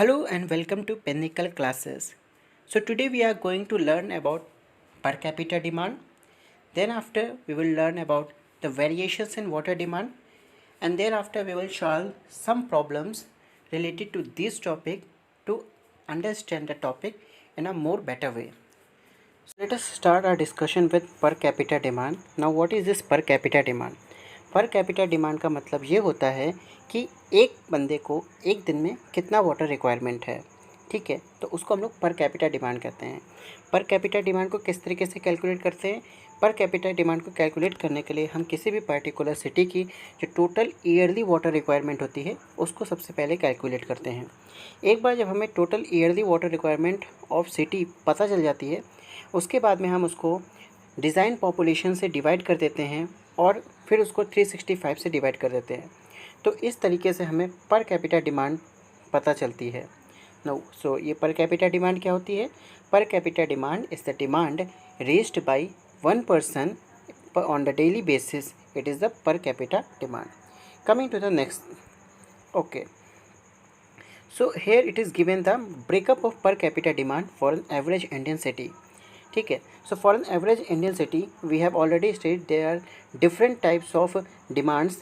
Hello and welcome to Pinnacle classes. So today we are going to learn about per capita demand. Then after we will learn about the variations in water demand, and thereafter we will solve some problems related to this topic to understand the topic in a more better way. So let us start our discussion with per capita demand. Now what is this per capita demand? पर capita demand का मतलब ये होता है कि एक बंदे को एक दिन में कितना वाटर रिक्वायरमेंट है। ठीक है, तो उसको हम लोग पर कैपिटा डिमांड कहते हैं। पर कैपिटा डिमांड को किस तरीके से कैलकुलेट करते हैं? पर कैपिटा डिमांड को कैलकुलेट करने के लिए हम किसी भी पर्टिकुलर सिटी की जो टोटल ईयरली वाटर रिक्वायरमेंट होती है उसको सबसे पहले कैलकुलेट करते हैं। एक बार जब हमें total yearly water requirement of city पता चल जाती है, उसके बाद में हम उसको डिज़ाइन पॉपुलेशन से डिवाइड कर देते हैं और फिर उसको 365 से डिवाइड कर देते हैं। तो इस तरीके से हमें पर कैपिटा डिमांड पता चलती है। सो ये पर कैपिटा डिमांड क्या होती है? Per capita demand is the demand raised by one person on the daily basis. It is the per capita demand. Coming to the next. Okay, so here it is given the breakup of per capita demand for an average Indian city. ठीक है, so for an average Indian city we have already state there are different types of demands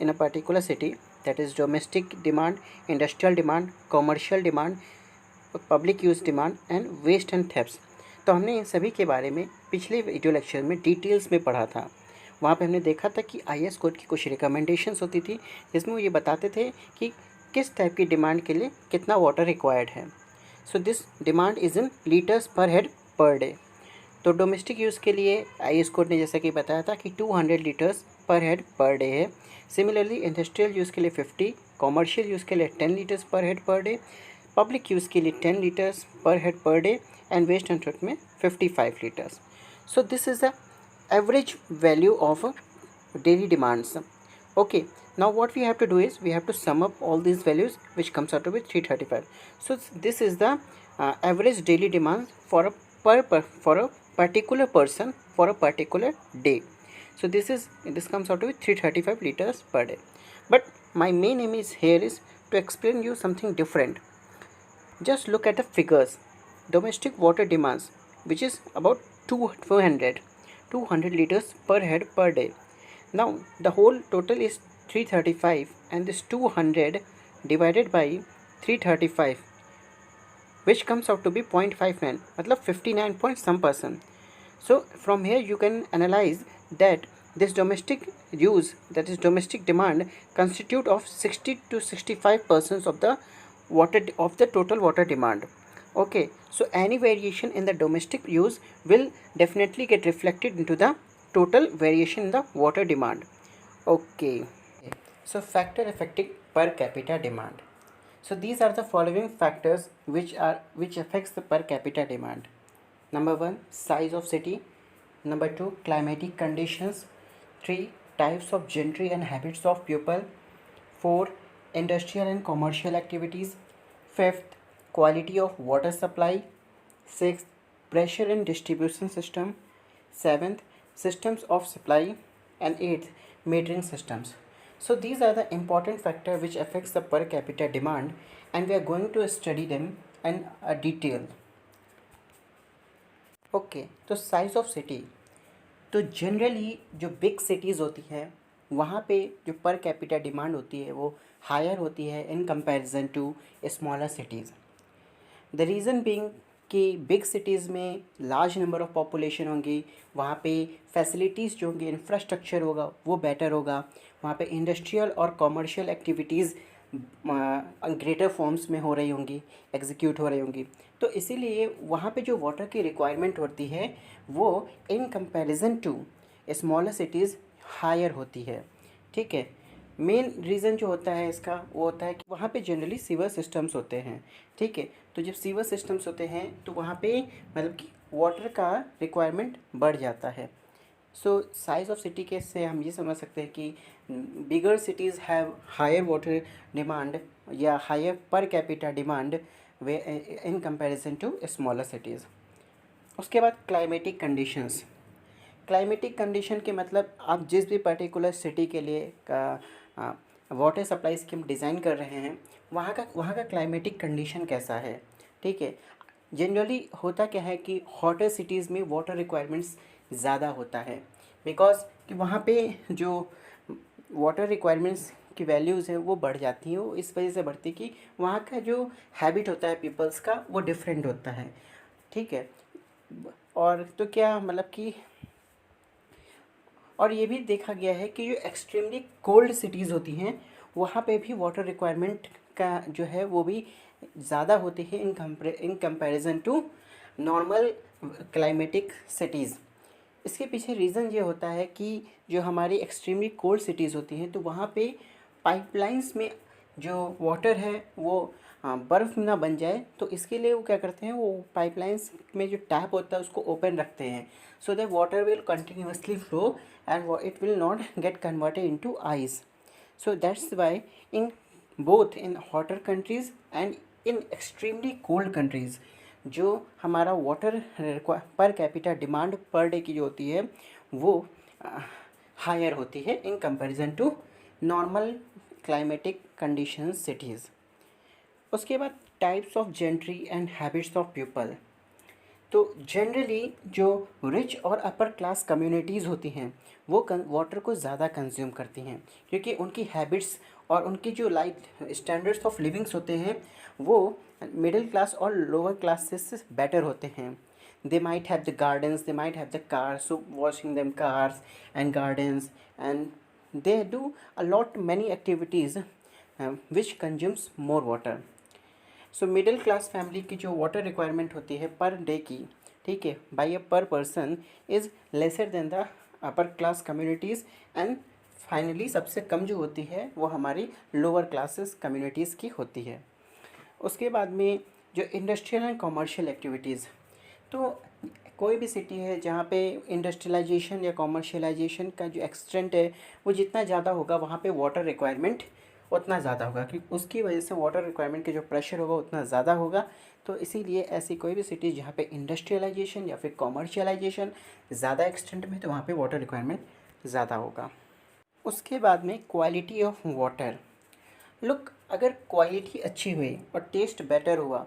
in a particular city, that is domestic demand, industrial demand, commercial demand, public use demand and waste and thefts. तो हमने इन सभी के बारे में पिछले video lecture में details में पढ़ा था। वहाँ पे हमने देखा था कि IAS कोड की कुछ रिकमेंडेशंस होती थी जिसमें वो ये बताते थे कि किस टाइप की डिमांड के लिए कितना वाटर रिक्वायर्ड है. So this demand is in litres per head per day. तो डोमेस्टिक यूज़ के लिए IAS कोड ने जैसा कि बताया था कि 200 litres per head per day है. सिमिलरली इंडस्ट्रियल यूज़ के लिए 50, कॉमर्शियल यूज़ के लिए 10 litres per head per day, public use के लिए 10 litres per head per day and waste and truck में 55 litres. So this is the average value of daily demands. Okay, now what we have to do is we have to sum up all these values which comes out to be 335. So this is the average daily demand for a for a particular person for a particular day. So this comes out to be 335 liters per day. But my main aim is here is to explain you something different. Just look at the figures. Domestic water demands, which is about 200 liters per head per day. Now the whole total is 335 and this 200 divided by 335 which comes out to be 0.59, मतलब 59 point some percent. So from here you can analyze that this domestic use, that is domestic demand, constitute of 60 to 65% of the water of the total water demand. Okay, so any variation in the domestic use will definitely get reflected into the total variation in the water demand. Okay, so factor affecting per capita demand. So these are the following factors which affects the per capita demand. Number 1, size of city. Number 2, climatic conditions. 3, types of gentry and habits of people. 4, industrial and commercial activities. 5th, quality of water supply. 6th, pressure and distribution system. 7th, systems of supply. And 8th, metering systems. So these are the important factors which affects the per capita demand and we are going to study them in a detail. Okay, तो size of city. तो generally जो big cities होती है वहाँ पे जो पर capita demand होती है वो हायर होती है in comparison to smaller cities. The reason being कि बिग सिटीज़ में लार्ज नंबर ऑफ़ पॉपुलेशन होंगी, वहाँ पे फैसिलिटीज़ जो होंगी, इंफ्रास्ट्रक्चर होगा वो बेटर होगा, वहाँ पे इंडस्ट्रियल और कॉमर्शियल एक्टिविटीज़ ग्रेटर फॉर्म्स में हो रही होंगी, एग्जीक्यूट हो रही होंगी. तो इसीलिए वहाँ पे जो वाटर की रिक्वायरमेंट होती है वो in comparison to smaller cities higher होती है. ठीक है, मेन रीज़न जो होता है इसका वो होता है कि वहाँ पे जनरली सीवर सिस्टम्स होते हैं. ठीक है, तो जब सीवर सिस्टम्स होते हैं तो वहाँ पे मतलब कि वाटर का रिक्वायरमेंट बढ़ जाता है. सो साइज़ ऑफ सिटी के से हम ये समझ सकते हैं कि bigger cities have higher water demand या हायर पर कैपिटा डिमांड वे in comparison to smaller cities. उसके बाद क्लाइमेटिक कंडीशंस. क्लाइमेटिक कंडीशन के मतलब आप जिस भी पर्टिकुलर सिटी के लिए वाटर सप्लाई स्कीम डिज़ाइन कर रहे हैं वहाँ का क्लाइमेटिक कंडीशन कैसा है, ठीक है। जनरली होता क्या है कि हॉटर सिटीज़ में वाटर रिक्वायरमेंट्स ज़्यादा होता है, बिकॉज कि वहाँ पे जो वाटर रिक्वायरमेंट्स की वैल्यूज़ है वो बढ़ जाती हैं। वो इस वजह से बढ़ती है कि वहाँ का जो हैबिट होता है पीपल्स का वो डिफरेंट होता है, ठीक है। और तो क्या मतलब कि और ये भी देखा गया है कि जो एक्सट्रीमली कोल्ड सिटीज़ होती हैं वहाँ पे भी वाटर रिक्वायरमेंट का जो है वो भी ज़्यादा होती है in comparison to normal climatic cities. इसके पीछे रीज़न ये होता है कि जो हमारी एक्सट्रीमली कोल्ड सिटीज़ होती हैं तो वहाँ पे पाइपलाइंस में जो वाटर है वो बर्फ़ ना बन जाए, तो इसके लिए वो क्या करते हैं, वो पाइपलाइंस में जो टैप होता है उसको ओपन रखते हैं, so that water will continuously flow and it will not get converted into ice. So that's why in both in hotter countries and in extremely cold countries जो हमारा वाटर पर कैपिटा डिमांड पर डे की जो होती है वो higher होती है in comparison to normal climatic conditions cities. उसके बाद types of gentry and habits of people. तो जनरली जो रिच और अपर क्लास कम्युनिटीज़ होती हैं वो वाटर को ज़्यादा कंज्यूम करती हैं, क्योंकि उनकी हैबिट्स और उनकी जो लाइफ स्टैंडर्ड्स ऑफ लिविंग्स होते हैं वो मिडिल क्लास और लोअर क्लास से बेटर होते हैं। They might have the gardens, they might have the cars, so washing them cars and gardens, and they do a lot many activities which consumes more water. So middle class family की जो water requirement होती है per day की, ठीक है, by अ पर person is lesser than the upper class communities. And finally सबसे कम जो होती है वो हमारी लोअर क्लासेस कम्युनिटीज़ की होती है। उसके बाद में जो इंडस्ट्रियल एंड कॉमर्शियल एक्टिविटीज़, तो कोई भी सिटी है जहाँ पे इंडस्ट्रियलाइजेशन या कॉमर्शियलाइजेशन का जो एक्सटेंट है वो जितना ज़्यादा होगा वहाँ पे वाटर रिक्वायरमेंट उतना ज़्यादा होगा, क्योंकि उसकी वजह से वाटर रिक्वायरमेंट के जो प्रेशर होगा उतना ज़्यादा होगा। तो इसीलिए ऐसी कोई भी सिटी जहाँ पे इंडस्ट्रियलाइजेशन या फिर कॉमर्शियलाइजेशन ज़्यादा एक्सटेंट में, तो वहाँ पे वाटर रिक्वायरमेंट ज़्यादा होगा। उसके बाद में क्वालिटी ऑफ वाटर। लुक, अगर क्वालिटी अच्छी हुई और टेस्ट बेटर हुआ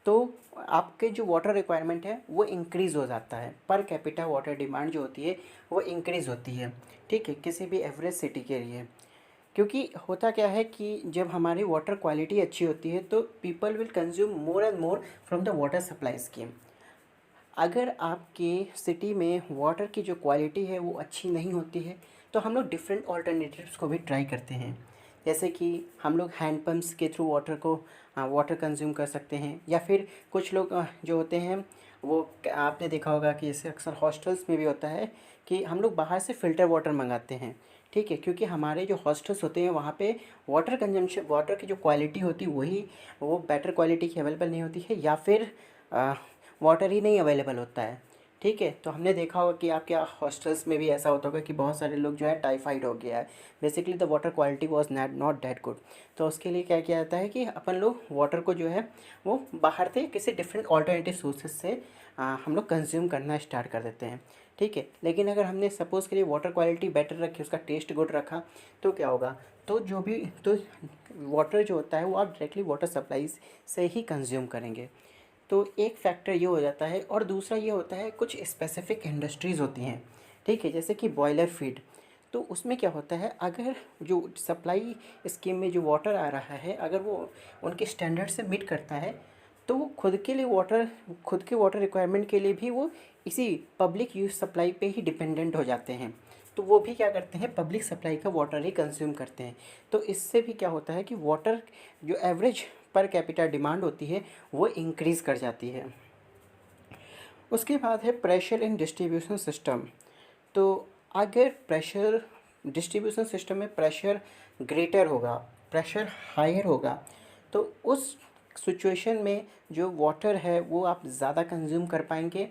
तो आपके जो वाटर रिक्वायरमेंट है वो इंक्रीज़ हो जाता है। पर कैपिटा वाटर डिमांड जो होती है वो इंक्रीज़ होती है, ठीक है, किसी भी एवरेज सिटी के लिए। क्योंकि होता क्या है कि जब हमारी वाटर क्वालिटी अच्छी होती है तो people will consume more and more from the water supply scheme. अगर आपके सिटी में वाटर की जो क्वालिटी है वो अच्छी नहीं होती है तो हम लोग डिफरेंट ऑल्टरनेटिव्स को भी ट्राई करते हैं, जैसे कि हम लोग हैंड पम्प्स के थ्रू वाटर कंज्यूम कर सकते हैं, या फिर कुछ लोग जो होते हैं वो आपने देखा होगा कि जैसे अक्सर हॉस्टल्स में भी होता है कि हम लोग बाहर से फ़िल्टर वाटर मंगाते हैं, ठीक है, क्योंकि हमारे जो हॉस्टल्स होते हैं वहाँ पे वाटर कंजम्पशन, वाटर की जो क्वालिटी होती है वो बेटर क्वालिटी की अवेलेबल नहीं होती है, या फिर वाटर ही नहीं अवेलेबल होता है, ठीक है। तो हमने देखा होगा कि आपके हॉस्टल्स में भी ऐसा होता होगा कि बहुत सारे लोग जो है टाइफाइड हो गया है, basically the water quality was not that good. तो उसके लिए क्या किया जाता है कि अपन लोग वाटर को जो है वो बाहर से किसी डिफरेंट ऑल्टरनेटिव सोर्सेज से हम लोग कंज्यूम करना स्टार्ट कर देते हैं, ठीक है। लेकिन अगर हमने सपोज़ के लिए वाटर क्वालिटी बेटर रखी, उसका टेस्ट गुड रखा, तो क्या होगा, तो जो भी तो वाटर जो होता है वो आप डायरेक्टली वाटर सप्लाई से ही कंज्यूम करेंगे। तो एक फैक्टर ये हो जाता है, और दूसरा ये होता है कुछ स्पेसिफिक इंडस्ट्रीज़ होती हैं, ठीक है, जैसे कि बॉयलर फीड। तो उसमें क्या होता है, अगर जो सप्लाई स्कीम में जो वाटर आ रहा है अगर वो उनके स्टैंडर्ड से मीट करता है तो वो खुद के वाटर रिक्वायरमेंट के लिए भी वो इसी पब्लिक यूज़ सप्लाई पे ही डिपेंडेंट हो जाते हैं। तो वो भी क्या करते हैं, पब्लिक सप्लाई का वाटर ही कंज्यूम करते हैं। तो इससे भी क्या होता है कि वाटर जो एवरेज पर कैपिटा डिमांड होती है वो इंक्रीज़ कर जाती है। उसके बाद है प्रेशर इन डिस्ट्रीब्यूशन सिस्टम। तो अगर प्रेशर डिस्ट्रीब्यूशन सिस्टम में प्रेशर ग्रेटर होगा, प्रेशर हायर होगा, तो उस सिचुएशन में जो वाटर है वो आप ज़्यादा कंज्यूम कर पाएंगे।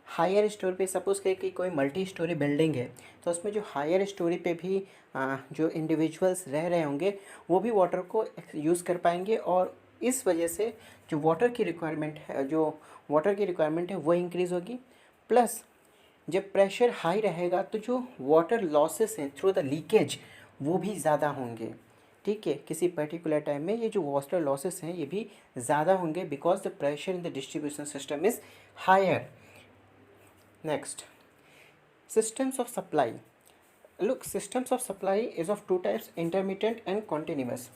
हायर स्टोरी पे सपोज़ करें कि कोई मल्टी स्टोरी बिल्डिंग है तो उसमें जो हायर स्टोरी पे भी जो इंडिविजुअल्स रह रहे होंगे वो भी वाटर को यूज़ कर पाएंगे, और इस वजह से जो वाटर की रिक्वायरमेंट है वो इंक्रीज़ होगी। प्लस जब प्रेशर हाई रहेगा तो जो वाटर लॉसेस हैं थ्रू द लीकेज वो भी ज़्यादा होंगे, ठीक है, किसी पर्टिकुलर टाइम में ये जो वाटर लॉसेस हैं ये भी ज़्यादा होंगे because the pressure in the distribution system is higher. Next, systems of supply. Look, systems of supply is of two types, intermittent and continuous.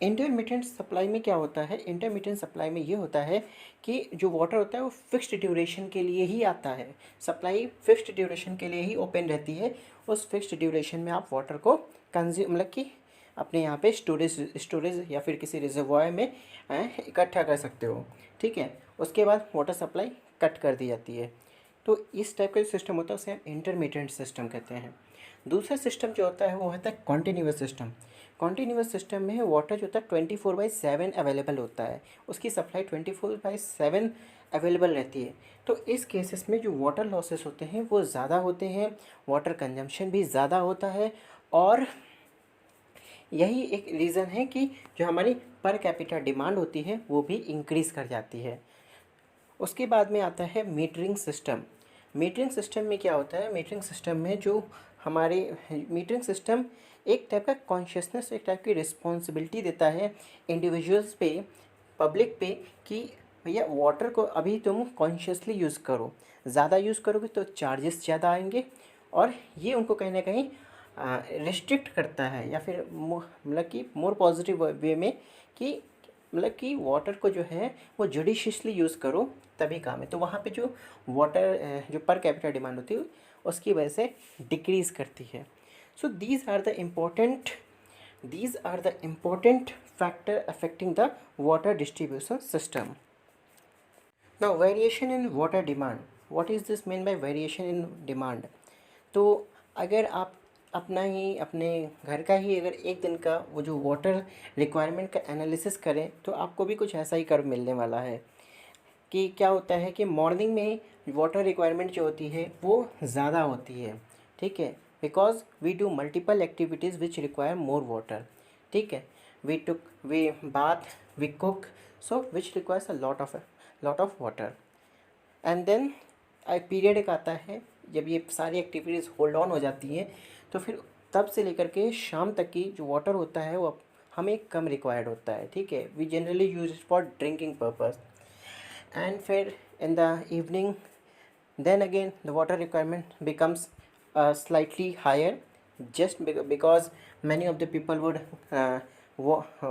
इंटरमीडियंट supply में क्या होता है, इंटरमीडियंट सप्लाई में ये होता है कि जो वाटर होता है वो फिक्स्ड ड्यूरेशन के लिए ही आता है. सप्लाई फिक्स्ड ड्यूरेशन के लिए ही ओपन रहती है. उस फिक्स्ड ड्यूरेशन में आप वाटर को कंज्यूम मतलब कि अपने यहाँ पे स्टोरेज या फिर किसी रिजर्वॉयर में इकट्ठा कर सकते हो. ठीक है, उसके बाद वाटर सप्लाई कट कर दी जाती है. तो इस टाइप का जो सिस्टम होता है उसे हम इंटरमीडिएट सिस्टम कहते हैं. दूसरा सिस्टम जो होता है वो होता है कॉन्टीन्यूअस सिस्टम. कॉन्टीन्यूअस सिस्टम में वाटर जो होता है 24/7 अवेलेबल होता है, उसकी सप्लाई 24/7 अवेलेबल रहती है. तो इस केसेस में जो वाटर लॉसेस होते हैं वो ज़्यादा होते हैं, वाटर कंजम्पशन भी ज़्यादा होता है, और यही एक रीज़न है कि जो हमारी पर कैपिटा डिमांड होती है वो भी इंक्रीज़ कर जाती है. उसके बाद में आता है मीटरिंग सिस्टम. मीटरिंग सिस्टम में क्या होता है, मीटरिंग सिस्टम में जो हमारे मीटरिंग सिस्टम एक टाइप का कॉन्शियसनेस, एक टाइप की रिस्पॉन्सिबिलिटी देता है इंडिविजुअल्स पे, पब्लिक पे, कि भैया वाटर को अभी तुम कॉन्शियसली यूज़ करो. ज़्यादा यूज़ करोगे तो चार्जेस ज़्यादा आएंगे, और ये उनको कहीं ना कहीं रिस्ट्रिक्ट करता है, या फिर मतलब कि मोर पॉजिटिव वे में कि मतलब कि वाटर को जो है वो जुडिशियसली यूज़ करो तभी काम है. तो वहाँ पे जो वाटर जो पर कैपिटा डिमांड होती है उसकी वजह से डिक्रीज़ करती है. So these are the important factor affecting the water distribution system. Now variation in water demand. What is this mean by variation in demand? तो अगर आप अपने घर का ही अगर एक दिन का वो जो वाटर रिक्वायरमेंट का एनालिसिस करें तो आपको भी कुछ ऐसा ही कर्व मिलने वाला है. कि क्या होता है कि मॉर्निंग में वाटर रिक्वायरमेंट जो होती है वो ज़्यादा होती है. ठीक है, because we do multiple activities which require more water. ठीक है, we bath, we cook, so which requires a lot of water. And then एक पीरियड एक आता है जब ये सारी एक्टिविटीज़ होल्ड ऑन हो जाती हैं, तो फिर तब से लेकर के शाम तक की जो वाटर होता है वो हमें कम रिक्वायर्ड होता है. ठीक है, we generally use it for drinking purpose. And फिर in the evening, then again the water requirement becomes slightly higher, just because many of the people would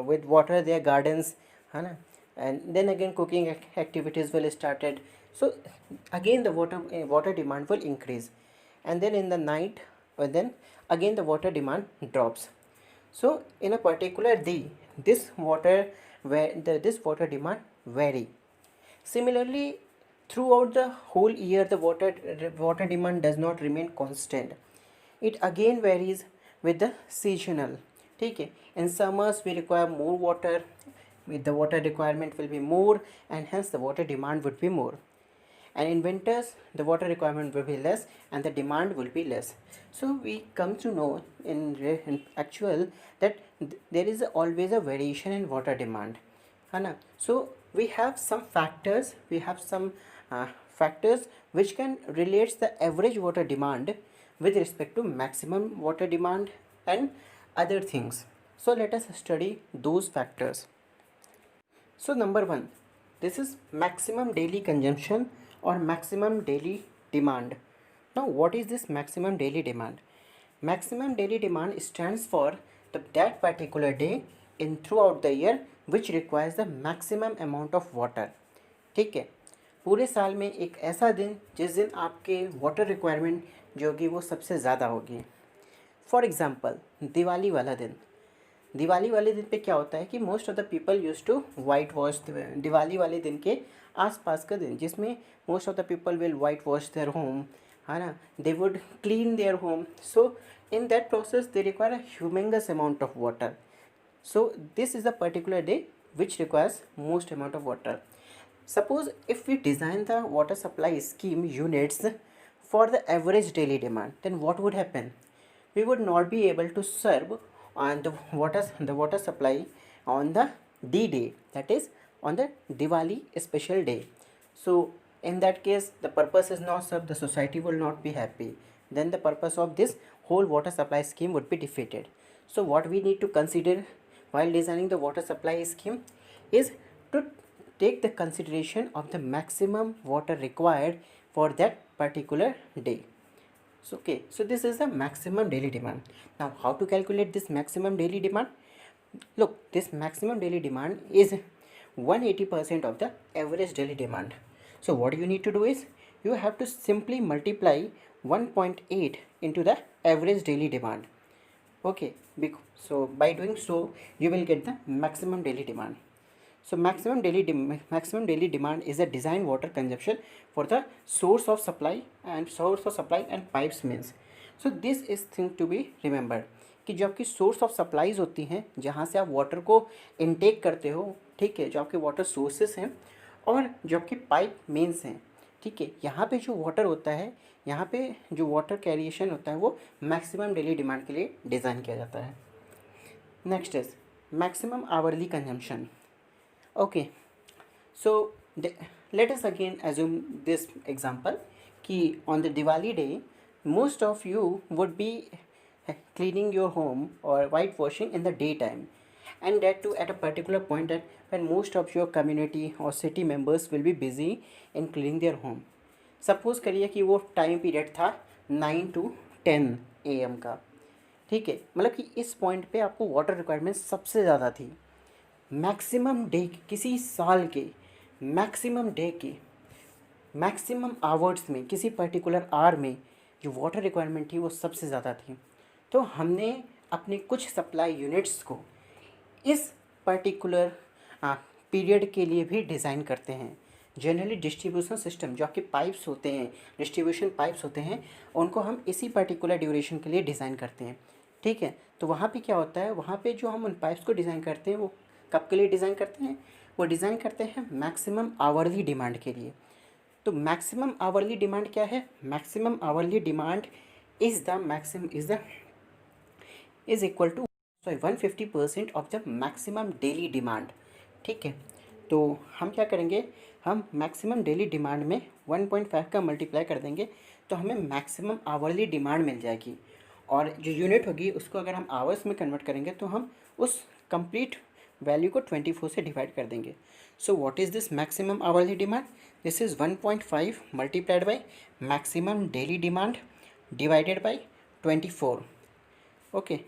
with water their gardens, है ना. And then again cooking activities will started, so again the water demand will increase. And then in the night, then again the water demand drops. So in a particular day this water demand vary. Similarly, throughout the whole year, the water demand does not remain constant. It again varies with the seasonal. ठीक है, in summers we require more water, with the water requirement will be more, and hence the water demand would be more. And in winters, the water requirement will be less, and the demand will be less. So we come to know in actual that there is always a variation in water demand, है ना. So we have some factors which can relate the average water demand with respect to maximum water demand and other things. So let us study those factors. So number 1, this is maximum daily consumption or maximum daily demand. Now what is this maximum daily demand? Maximum daily demand stands for that particular day in throughout the year which requires the maximum amount of water. ठीक है, पूरे साल में एक ऐसा दिन जिस दिन आपके वाटर रिक्वायरमेंट जो होगी वो सबसे ज़्यादा होगी. फॉर एग्ज़ाम्पल दिवाली वाला दिन. दिवाली वाले दिन पे क्या होता है कि most of the people use to white wash. Diwali वाले दिन के आसपास का दिन जिसमें most of the people will white wash their home, है ना. They would clean their home. So in that process they require a humongous amount of water. So this is a particular day which requires most amount of water. Suppose if we design the water supply scheme units for the average daily demand, then what would happen? We would not be able to serve on the water supply on the D-day, that is on the Diwali special day. So in that case the purpose is not served, the society will not be happy. Then the purpose of this whole water supply scheme would be defeated. So what we need to consider while designing the water supply scheme is to take the consideration of the maximum water required for that particular day. So okay, so this is the maximum daily demand. Now how to calculate this maximum daily demand? Look, this maximum daily demand is 180% of the average daily demand. So what you need to do is you have to simply multiply 1.8 into the average daily demand. Okay, so by doing so you will get the maximum daily demand. So maximum daily demand is a design water consumption for the source of supply and pipes means. So this is thing to be remembered कि जो आपकी source of supplies होती हैं, जहाँ से आप water को intake करते हो, ठीक है, जो आपके वाटर सोर्सेस हैं और जो आपके पाइप मेंस हैं, ठीक है, यहाँ पे जो वाटर होता है, यहाँ पे जो वाटर कैरिएशन होता है वो मैक्सिमम डेली डिमांड के लिए डिज़ाइन किया जाता है. Next is maximum hourly consumption. Okay, so let us again assume this example कि on the Diwali day most of you would be cleaning your home or whitewashing in the daytime, and that too at a particular point that when most of your community or city members will be busy in cleaning their home. Suppose करिए कि वो time period था 9 to 10 AM का, ठीक है, मतलब कि इस पॉइंट पे आपको वाटर रिक्वायरमेंट सबसे ज़्यादा थी. मैक्सिमम डे किसी साल के मैक्सिमम डे के मैक्सिमम आवर्स में किसी पर्टिकुलर आवर में जो वाटर रिक्वायरमेंट थी वो सबसे ज़्यादा थी. तो हमने अपने कुछ सप्लाई यूनिट्स को इस पर्टिकुलर पीरियड के लिए भी डिज़ाइन करते हैं. जनरली डिस्ट्रीब्यूशन सिस्टम जो आपके पाइप्स होते हैं, डिस्ट्रीब्यूशन पाइप्स होते हैं, उनको हम इसी पर्टिकुलर ड्यूरेशन के लिए डिज़ाइन करते हैं, ठीक है. तो वहाँ पे क्या होता है, वहाँ पे जो हम उन पाइप्स को डिज़ाइन करते हैं वो कब के लिए डिज़ाइन करते हैं, वो डिज़ाइन करते हैं मैक्सिमम आवरली डिमांड के लिए. तो मैक्सिमम आवरली डिमांड क्या है, maximum hourly demand is equal to 150% of the maximum daily demand, ठीक है. तो हम क्या करेंगे, हम मैक्सिमम डेली डिमांड में 1.5 का मल्टीप्लाई कर देंगे तो हमें मैक्सिमम आवरली डिमांड मिल जाएगी. और जो यूनिट होगी उसको अगर हम आवर्स में कन्वर्ट करेंगे तो हम उस कंप्लीट वैल्यू को 24 से डिवाइड कर देंगे. So what is this maximum hourly demand? This is 1.5 multiplied by maximum daily demand divided by 24. Okay,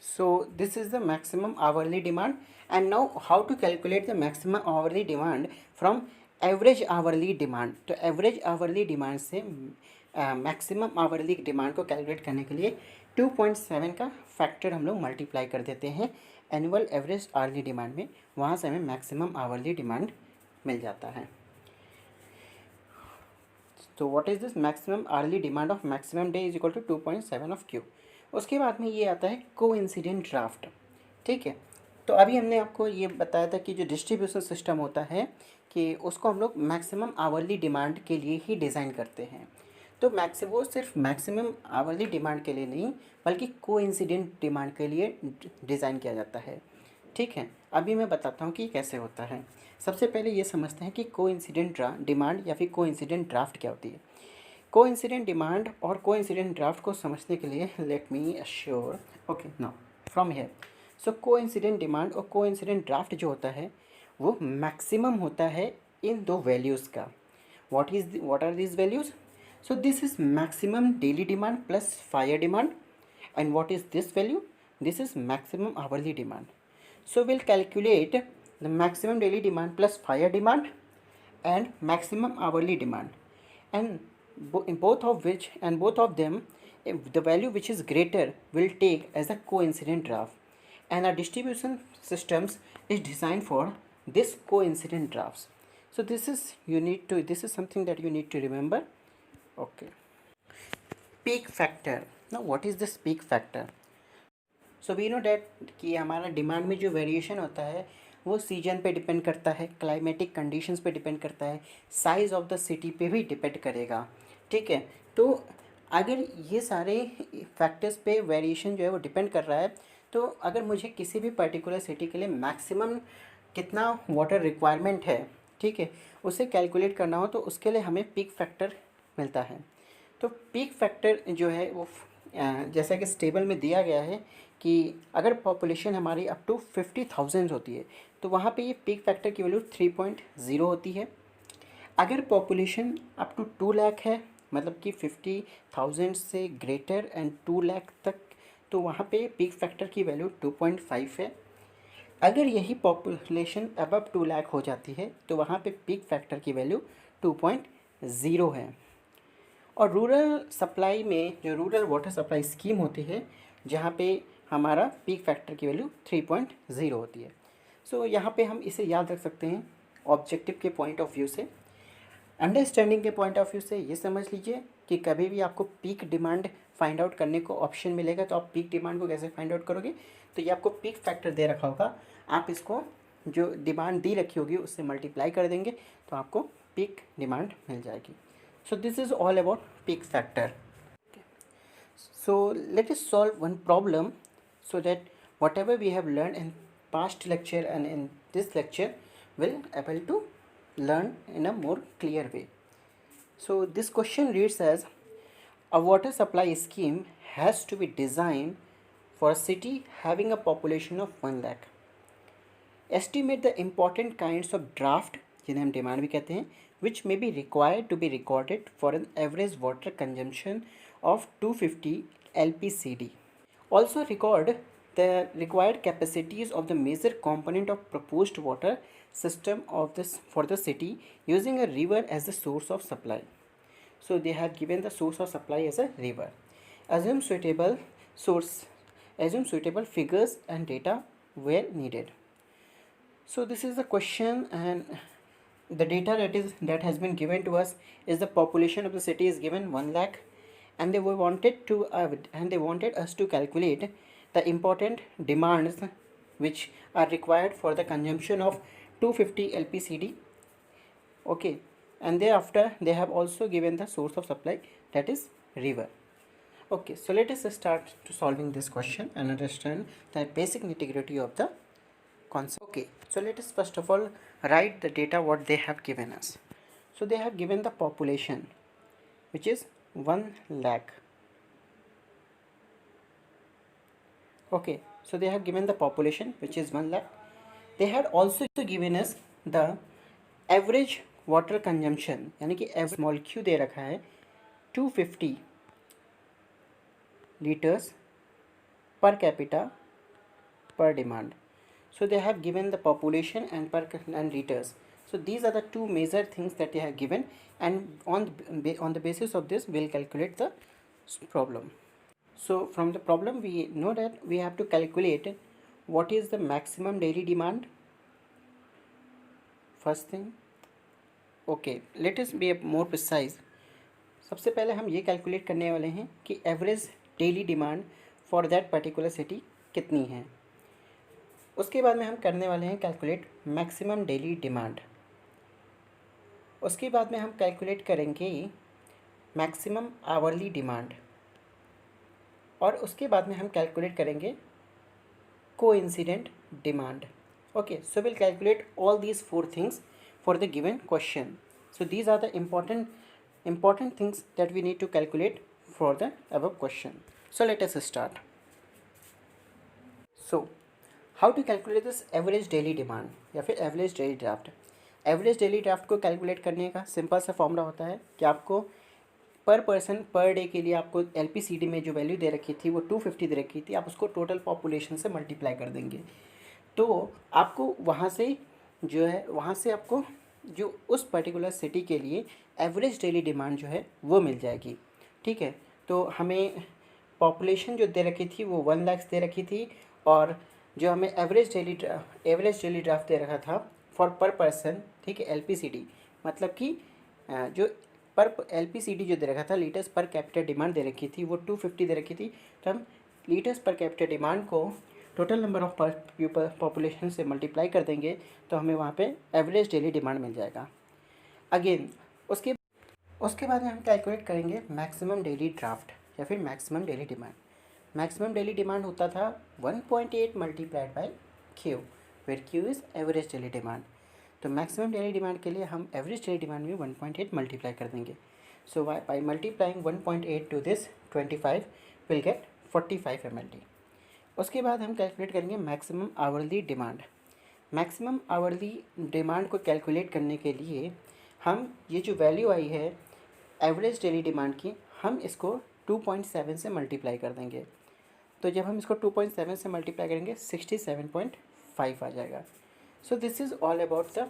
so this is the maximum hourly demand. And now how to calculate the maximum hourly demand from average hourly demand? तो average hourly demand से maximum hourly demand को calculate करने के लिए 2.7 का factor हम लोग multiply कर देते हैं एनुअल एवरेज hourly डिमांड में, वहाँ से हमें मैक्सिमम hourly डिमांड मिल जाता है. तो what is this maximum hourly demand of maximum day is equal to 2.7 of Q. उसके बाद में ये आता है कोइंसिडेंट ड्राफ्ट, ठीक है. तो अभी हमने आपको ये बताया था कि जो डिस्ट्रीब्यूशन सिस्टम होता है कि उसको हम लोग मैक्सिमम आवरली डिमांड के लिए ही डिज़ाइन करते हैं. तो वो सिर्फ मैक्सिमम आवरली डिमांड के लिए नहीं बल्कि कोइंसिडेंट डिमांड के लिए डिज़ाइन किया जाता है, ठीक है. अभी मैं बताता हूँ कि कैसे होता है. सबसे पहले ये समझते हैं कि कोइंसिडेंट डिमांड या फिर कोइंसिडेंट ड्राफ्ट क्या होती है. कोइंसिडेंट डिमांड और कोइंसिडेंट ड्राफ्ट को समझने के लिए let me assure. Okay, now from here. So coincident demand और कोइंसिडेंट ड्राफ्ट जो होता है वो मैक्सिमम होता है इन दो वैल्यूज़ का. What are these values? So this is maximum daily demand plus fire demand. And what is this value? This is maximum hourly demand. So will calculate the maximum daily demand plus fire demand and maximum hourly demand, and both of them, the value which is greater will take as a coincident draft, and our distribution systems is designed for this coincident drafts. So this is something that you need to remember. Okay, peak factor. Now what is this peak factor? So we know that कि हमारा demand में जो variation होता है वो season पे depend करता है, क्लाइमेटिक कंडीशंस पे डिपेंड करता है, साइज़ ऑफ द सिटी पे भी डिपेंड करेगा, ठीक है. तो अगर ये सारे फैक्टर्स पे वेरिएशन जो है वो डिपेंड कर रहा है, तो अगर मुझे किसी भी पर्टिकुलर सिटी के लिए मैक्सिमम कितना वाटर रिक्वायरमेंट है, ठीक है, उसे कैलकुलेट करना हो तो उसके लिए हमें पीक फैक्टर मिलता है. तो पीक फैक्टर जो है वो जैसा कि इस टेबल में दिया गया है कि अगर पॉपुलेशन हमारी अप टू 50,000 होती है तो वहाँ पे ये पीक फैक्टर की वैल्यू 3.0 होती है। अगर पॉपुलेशन अप टू 2 लाख है, मतलब कि 50,000 से ग्रेटर एंड 2 लाख तक, तो वहाँ पे पीक फैक्टर की वैल्यू 2.5 है। अगर यही पॉपुलेशन अबव 2 लाख हो जाती है तो वहाँ पे पीक फैक्टर की वैल्यू 2.0 है। और रूरल सप्लाई में जो रूरल वाटर सप्लाई स्कीम होती है जहाँ पे हमारा पीक फैक्टर की वैल्यू 3.0 होती है। सो यहाँ पे हम इसे याद रख सकते हैं ऑब्जेक्टिव के पॉइंट ऑफ व्यू से। अंडरस्टैंडिंग के पॉइंट ऑफ व्यू से ये समझ लीजिए कि कभी भी आपको पीक डिमांड फाइंड आउट करने को ऑप्शन मिलेगा तो आप पीक डिमांड को कैसे फाइंड आउट करोगे, तो ये आपको पीक फैक्टर दे रखा होगा, आप इसको जो डिमांड दी रखी होगी उससे मल्टीप्लाई कर देंगे तो आपको पीक डिमांड मिल जाएगी। So this is all about peak factor. So let us solve one problem so that whatever we have learned in past lecture and in this lecture will able to learn in a more clear way. So this question reads as, a water supply scheme has to be designed for a city having a population of 1 lakh. Estimate the important kinds of draft, जिन्हें हम demand भी कहते हैं, which may be required to be recorded for an average water consumption of 250 LPCD. Also record the required capacities of the major component of proposed water system of this for the city using a river as the source of supply. So they have given the source of supply as a river. Assume suitable source, assume suitable figures and data where needed. So this is the question, and the data that has been given to us is the population of the city is given 1 lakh, and they wanted us to calculate the important demands which are required for the consumption of 250 LPCD. Okay, and thereafter they have also given the source of supply, that is river. Okay, so let us start to solving this question and understand the basic nitty-gritty of the concept. Okay, so let us first of all write the data what they have given us. So they have given the population which is 1 lakh. Okay, so they have given the population which is 1 lakh. They had also given us the average water consumption, यानी कि small Q दे रखा है 250 liters per capita per demand. So they have given the population and liters. So these are the two major things that they have given, and on the basis of this we'll calculate the problem. So from the problem we know that we have to calculate what is the maximum daily demand. First thing, okay, let us be more precise. सबसे पहले हम ये calculate करने वाले हैं कि average daily demand for that particular city कितनी है। उसके बाद में हम करने वाले हैं कैलकुलेट मैक्सिमम डेली डिमांड। उसके बाद में हम कैलकुलेट करेंगे मैक्सिमम आवरली डिमांड, और उसके बाद में हम कैलकुलेट करेंगे coincident demand. Okay, so we'll calculate all these four things for the given question. So these are the important things that we need to calculate for the above question. So let us start. So how to calculate this average daily demand या फिर average daily draft. Average daily draft को calculate करने का simple सा formula होता है कि आपको पर पर्सन पर डे के लिए आपको एलपीसीडी में जो वैल्यू दे रखी थी वो 250 दे रखी थी, आप उसको टोटल पॉपुलेशन से मल्टीप्लाई कर देंगे तो आपको वहाँ से जो है वहाँ से आपको जो उस पर्टिकुलर सिटी के लिए एवरेज डेली डिमांड जो है वो मिल जाएगी. ठीक है, तो हमें पॉपुलेशन जो दे रखी थी वो 1 लाख दे रखी थी, और जो हमें एवरेज डेली ड्राफ्ट दे रखा था फॉर पर पर्सन, ठीक है, एलपीसीडी मतलब कि जो पर एलपीसीडी जो दे रखा था लीटर्स पर कैपिटल डिमांड दे रखी थी वो 250 दे रखी थी. तो हम लीटर्स पर कैपिटल डिमांड को total number of people population से मल्टीप्लाई कर देंगे तो हमें वहाँ पे एवरेज डेली डिमांड मिल जाएगा. अगेन उसके बाद में हम कैलकुलेट करेंगे मैक्सिमम डेली ड्राफ्ट या फिर maximum daily demand. Maximum daily demand होता था 1.8 multiplied by Q, where Q is average daily demand. तो मैक्सिमम डेली डिमांड के लिए हम एवरेज डेली डिमांड में 1.8 मल्टीप्लाई कर देंगे. So by multiplying 1.8 to this 25 will get 45 mld। उसके बाद हम कैलकुलेट करेंगे maximum hourly demand. Maximum hourly demand को कैलकुलेट करने के लिए हम ये जो वैल्यू आई है एवरेज डेली डिमांड की, हम इसको 2.7 से मल्टीप्लाई कर देंगे। तो जब हम इसको 2.7 से मल्टीप्लाई करेंगे 67.5 आ जाएगा। सो this is all about the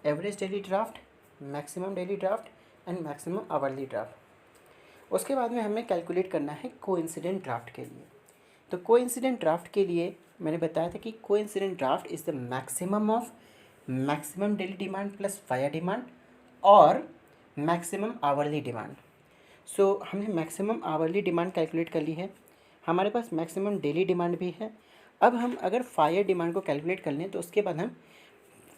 average daily draft, maximum daily draft and maximum hourly draft. उसके बाद में हमें कैलकुलेट करना है कोइंसिडेंट ड्राफ्ट के लिए। तो कोइंसिडेंट ड्राफ्ट के लिए मैंने बताया था कि coincident draft is the maximum of maximum daily demand plus fire demand और मैक्सिमम आवरली डिमांड। सो हमने मैक्सिमम आवरली डिमांड कैलकुलेट कर ली है, हमारे पास मैक्सिमम डेली डिमांड भी है। अब हम अगर फायर डिमांड को कैलकुलेट कर लें तो उसके बाद हम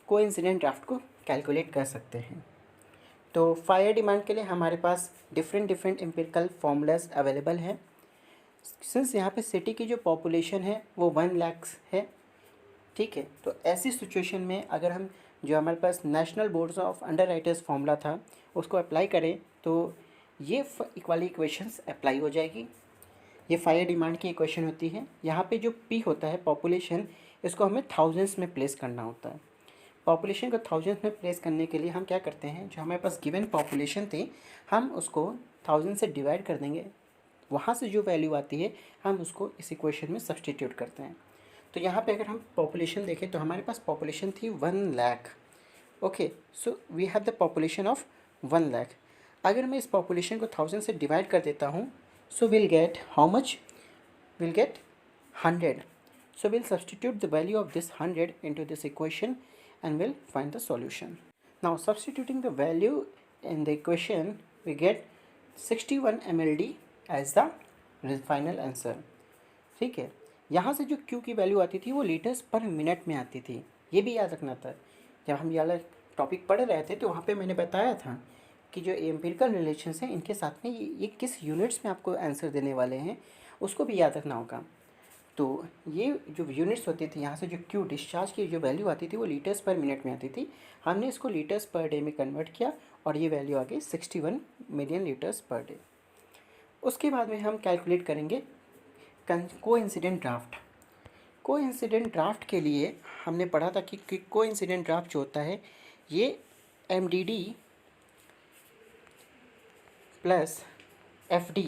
कोइंसिडेंट ड्राफ्ट को कैलकुलेट कर सकते हैं। तो फायर डिमांड के लिए हमारे पास डिफरेंट एम्पिरिकल फॉर्मूलाज अवेलेबल हैं। सिंस यहाँ पे सिटी की जो पॉपुलेशन है वो 1 लाख है, ठीक है, तो ऐसी सिचुएशन में अगर हम जो हमारे पास National Boards of Underwriters formula था उसको अप्लाई करें तो ये वाली इक्वेशंस अप्लाई हो जाएगी। ये फायर डिमांड की इक्वेशन होती है। यहाँ पे जो पी होता है पॉपुलेशन, इसको हमें थाउजेंड्स में प्लेस करना होता है। पॉपुलेशन को थाउजेंड्स में प्लेस करने के लिए हम क्या करते हैं, जो हमारे पास गिवन पॉपुलेशन थी हम उसको 1000 से डिवाइड कर देंगे, वहाँ से जो वैल्यू आती है हम उसको इस इक्वेशन में सब्सटीट्यूट करते हैं। तो यहाँ पे अगर हम पॉपुलेशन देखें तो हमारे पास पॉपुलेशन थी 1 lakh. Okay, so we have the population of 1 lakh. अगर मैं इस पॉपुलेशन को 1000 से डिवाइड कर देता हूँ, so we'll get how much? We'll get 100. So we'll substitute the value of this 100 into this equation and we'll find the solution. Now substituting the value in the equation, we get 61 mld as the final answer. ठीक है, यहाँ से जो Q की value आती थी वो litres पर मिनट में आती थी, ये भी याद रखना था। जब हम ये वाला टॉपिक पढ़ रहे थे तो वहाँ पे मैंने बताया था कि जो एम्पिरिकल रिलेशंस हैं इनके साथ में ये किस यूनिट्स में आपको आंसर देने वाले हैं उसको भी याद रखना होगा। तो ये जो यूनिट्स होती थी, यहाँ से जो क्यू डिस्चार्ज की जो वैल्यू आती थी वो लीटर्स पर मिनट में आती थी, हमने इसको लीटर्स पर डे में कन्वर्ट किया और ये वैल्यू आ गई 61 मिलियन लीटर्स पर डे। उसके बाद में हम कैलकुलेट करेंगे कोइंसिडेंट ड्राफ्ट। कोइंसिडेंट ड्राफ्ट के लिए हमने पढ़ा था कि कोइंसिडेंट ड्राफ्ट जो होता है ये MDD प्लस FD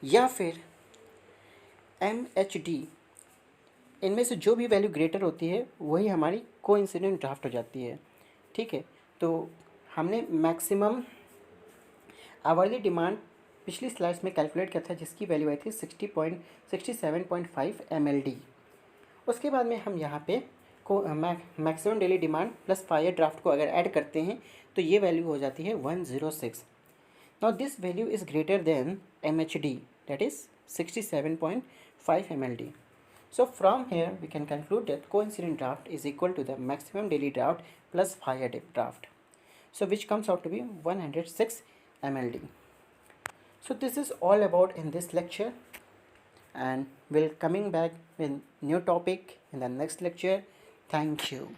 या फिर MHD, इनमें से जो भी वैल्यू ग्रेटर होती है वही हमारी कोइंसिडेंट ड्राफ्ट हो जाती है। ठीक है, तो हमने मैक्सिमम आवरली डिमांड पिछली स्लाइड्स में कैलकुलेट किया था जिसकी वैल्यू आई थी 67.5 mld। उसके बाद में हम यहाँ पे को maximum daily demand plus fire draft को अगर ऐड करते हैं तो ये वैल्यू हो जाती है 106। Now this value is greater than MHD, that is 67.5 mld. So from here we can conclude that coincident draft is equal to the maximum daily draft plus fire draft. So which comes out to be 106 mld. So this is all about in this lecture, and we'll coming back with new topic in the next lecture. Thank you.